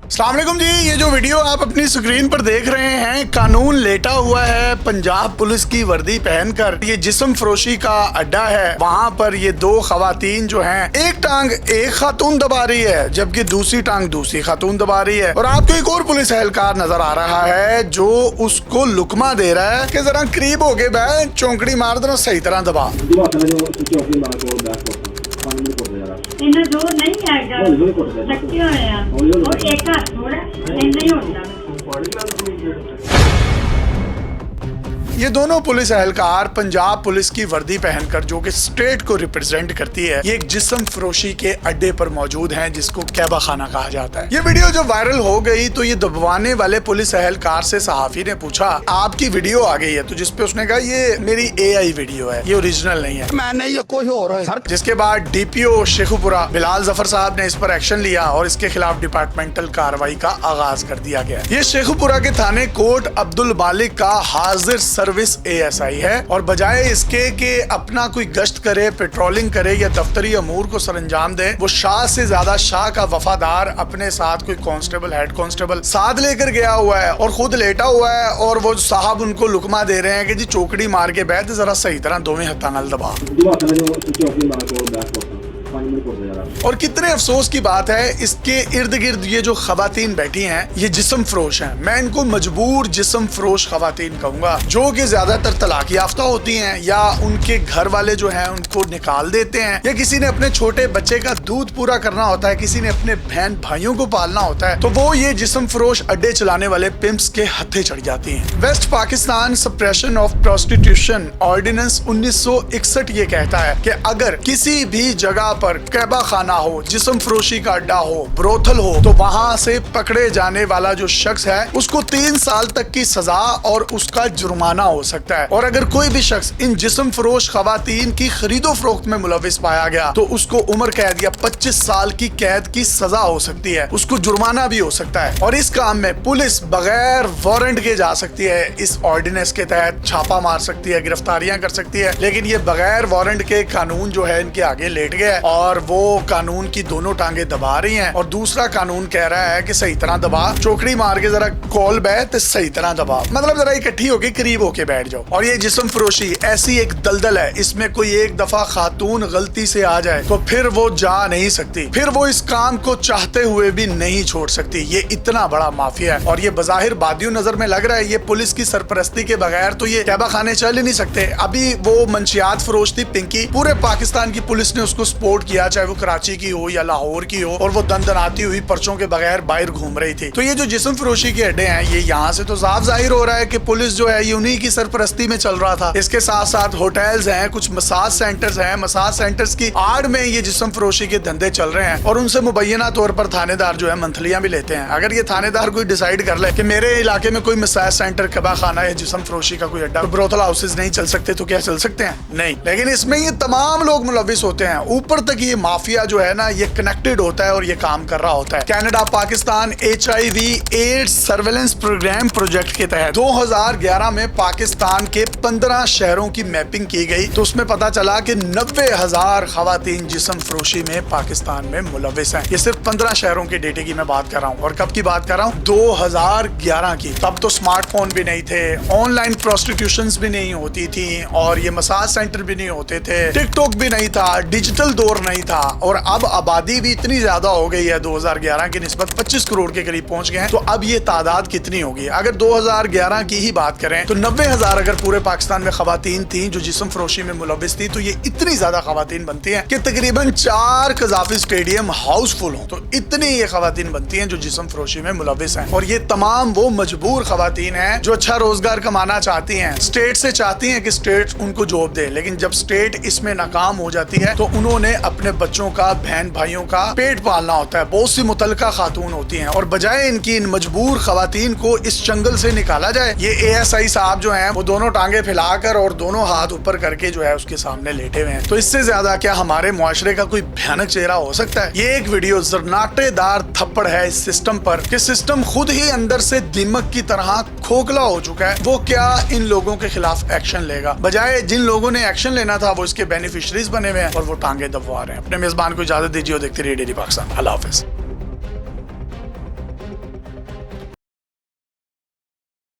अस्सलाम वालेकुम जी। ये जो वीडियो आप अपनी स्क्रीन पर देख रहे हैं, कानून लेटा हुआ है पंजाब पुलिस की वर्दी पहनकर। ये जिस्म फरोशी का अड्डा है। वहाँ पर ये दो खवातीन जो हैं, एक टांग एक खातून दबा रही है जबकि दूसरी टांग दूसरी खातून दबा रही है। और आपको एक और पुलिस एहलकार नजर आ रहा है जो उसको लुकमा दे रहा है कि जरा करीब हो गए बैठ, चौंकड़ी मार दो, सही तरह दबा। ਇੰਨਾ ਜ਼ੋਰ ਨਹੀਂ ਹੈਗਾ, ਲੱਗੇ ਹੋਏ ਆ ਔਰ ਇੱਕ ਹੱਥ ਥੋੜਾ ਇੰਨਾ ਹੀ ਹੁੰਦਾ। ये दोनों पुलिस एहलकार पंजाब पुलिस की वर्दी पहनकर, जो कि स्टेट को रिप्रेजेंट करती है, ये एक जिस्म फरोशी के अड्डे पर मौजूद हैं जिसको कैबा खाना कहा जाता है। ये वीडियो जब वायरल हो गई तो ये दबवाने वाले पुलिस एहलकार से सहाफी ने पूछा, आपकी वीडियो आ गई है? तो जिसपे उसने कहा ये मेरी AI वीडियो है, ये ओरिजिनल नहीं है, मैं नहीं, ये कोई और है सर। जिसके बाद DPO शेखुपुरा बिलाल जफर साहब ने इस पर एक्शन लिया और इसके खिलाफ डिपार्टमेंटल कार्रवाई का आगाज कर दिया गया। ये शेखुपुरा के थाने कोट अब्दुल मालिक का हाजिर सर्विस ASI है और बजाय इसके कि अपना कोई गश्त करे, पेट्रोलिंग करे या दफ्तरी अमूर को सरंजाम दे, वो शाह से ज्यादा शाह का वफादार अपने साथ कोई कांस्टेबल, हेड कांस्टेबल साथ लेकर गया हुआ है और खुद लेटा हुआ है। और वो साहब उनको लुकमा दे रहे हैं कि जी चौकड़ी मार के बैठ, जरा सही तरह दोवें हत्था नाल दबा। और कितने अफसोस की बात है, इसके इर्द गिर्द ये जो खवातीन बैठी हैं ये जिस्म फरोश हैं। मैं इनको मजबूर जिस्म फरोश खवातीन कहूंगा, जो कि ज्यादातर तलाक याफ्ता होती हैं या उनके घर वाले जो हैं उनको निकाल देते हैं, या किसी ने अपने छोटे बच्चे का दूध पूरा करना होता है, किसी ने अपने बहन भाइयों को पालना होता है, तो वो ये जिस्म फरोश अड्डे चलाने वाले पिम्प्स के हत्थे चढ़ जाती हैं। West Pakistan suppression of prostitution ordinance 1961 ये कहता है कि अगर किसी भी जगह पर कैबा खाना हो, जिस्म फरोशी का अड्डा हो, ब्रोथल हो, तो वहाँ से पकड़े जाने वाला जो शख्स है उसको 3 साल तक की सजा और उसका जुर्माना हो सकता है। और अगर कोई भी शख्स इन जिस्म फरोश खवातीन की खरीदो फरोख्त में मुलविस पाया गया तो उसको उम्र कैद या 25 साल की कैद की सजा हो सकती है, उसको जुर्माना भी हो सकता है। और इस काम में पुलिस बगैर वारंट के जा सकती है, इस ऑर्डिनेंस के तहत छापा मार सकती है, गिरफ्तारियां कर सकती है, लेकिन ये बगैर वारंट के कानून जो है इनके आगे लेट गया है और वो कानून की दोनों टांगे दबा रही हैं। और दूसरा कानून कह रहा है कि सही तरह दबा, चौकड़ी मार के जरा कॉल बैठ, सही तरह दबा, मतलब जरा इकट्ठी होके करीब होके बैठ जाओ। और ये जिस्म फरोशी ऐसी एक दलदल है, इसमें कोई एक दफा खातून गलती से आ जाए तो फिर वो जा नहीं सकती, फिर वो इस काम को चाहते हुए भी नहीं छोड़ सकती। ये इतना बड़ा माफिया है और ये बजाहिर बादियों नजर में लग रहा है, ये पुलिस की सरपरस्ती के बगैर तो ये कैबा खाने चल ही नहीं सकते। अभी वो मंशियात फरोश थी पिंकी, पूरे पाकिस्तान की पुलिस ने उसको सपोर्ट किया, चाहे वो कराची की हो या लाहौर की हो, और वो दंदनाती हुई पर्चों के बगैर बाहर घूम रही थी। तो ये जो जिस्म फरोशी के अड्डे हैं, ये यहाँ से तो साफ जाहिर हो रहा है कि पुलिस जो है ये उन्हीं की सरपरस्ती में चल रहा था। इसके साथ साथ होटल्स हैं, कुछ मसाज सेंटर्स हैं, मसाज सेंटर्स की आड़ में ये जिस्म फरोशी के धंधे चल रहे हैं और उनसे मुबैना तौर पर थानेदार जो है मंथलियां भी लेते हैं। अगर ये थानेदार कोई डिसाइड कर ले कि मेरे इलाके में कोई मसाज सेंटर, कबा खाना है, जिस्म फरोशी का कोई अड्डा, ब्रोथल हाउसेज नहीं चल सकते तो क्या चल सकते हैं? नहीं। लेकिन इसमें ये तमाम लोग मुलविस होते हैं, ऊपर तक ये माफिया जो है ना ये कनेक्टेड होता है और ये काम कर रहा होता है। Canada Pakistan HIV AIDS surveillance programme project के तहत 2011 में पाकिस्तान के 15 शहरों की मैपिंग की गई तो उसमें पता चला कि 90,000 खवातीन जिस्म फरोशी में पाकिस्तान में मुलविस हैं। ये सिर्फ 15 शहरों के डेटे की मैं बात कर रहा हूँ। और कब की बात कर रहा हूँ? 2011 की। तब तो स्मार्टफोन भी नहीं थे, ऑनलाइन प्रोस्टिट्यूशंस भी नहीं होती थी और ये मसाज सेंटर भी नहीं होते थे, टिकटॉक भी नहीं था, डिजिटल दौर नहीं था। और अब आबादी भी इतनी ज्यादा हो गई है, 2011 की निस्बत 25 करोड़ के करीब पहुंच गए हैं। तो अब ये तादाद कितनी होगी? अगर 2011 की ही बात करें तो 90,000 अगर पूरे पाकिस्तान में खवातीन थी जो जिस्म फरोशी में मुलविस थी, तो ये इतनी ज्यादा खवातीन बनती हैं कि तकरीबन 4 कजाफी स्टेडियम हाउसफुल हो। तो इतनी ये खवातीन बनती हैं जो जिस्म फरोशी में मुलविस हैं। और ये तमाम वो मजबूर खवातीन हैं जो अच्छा रोजगार कमाना चाहती हैं, स्टेट से चाहती हैं कि स्टेट उनको जॉब दे, लेकिन जब स्टेट इसमें नाकाम हो जाती है तो उन्होंने अपने बच्चों का, बहन भाइयों का पेट पालना होता है। बहुत सी मुतलका खातून होती हैं और बजाय इनकी इन मजबूर खवातीन को इस जंगल से निकाला जाए, ये ASI साहब जो हैं वो दोनों टांगे फैलाकर और दोनों हाथ ऊपर करके जो है उसके सामने लेटे हुए हैं। तो इससे ज्यादा क्या हमारे मुआशरे का कोई भयानक चेहरा हो सकता है? ये एक वीडियो जरनाटेदार थप्पड़ है इस सिस्टम पर कि सिस्टम खुद ही अंदर से दीमक की तरह खोखला हो चुका है। वो क्या इन लोगों के खिलाफ एक्शन लेगा? बजाय जिन लोगों ने एक्शन लेना था वो इसके बेनिफिशरीज बने हुए हैं और वो टांगे दबवा रहे हैं। अपने मेजबान को इजाजत दीजिए और देखते रहिए डेली पाकिस्तान। अल्लाह हाफिज।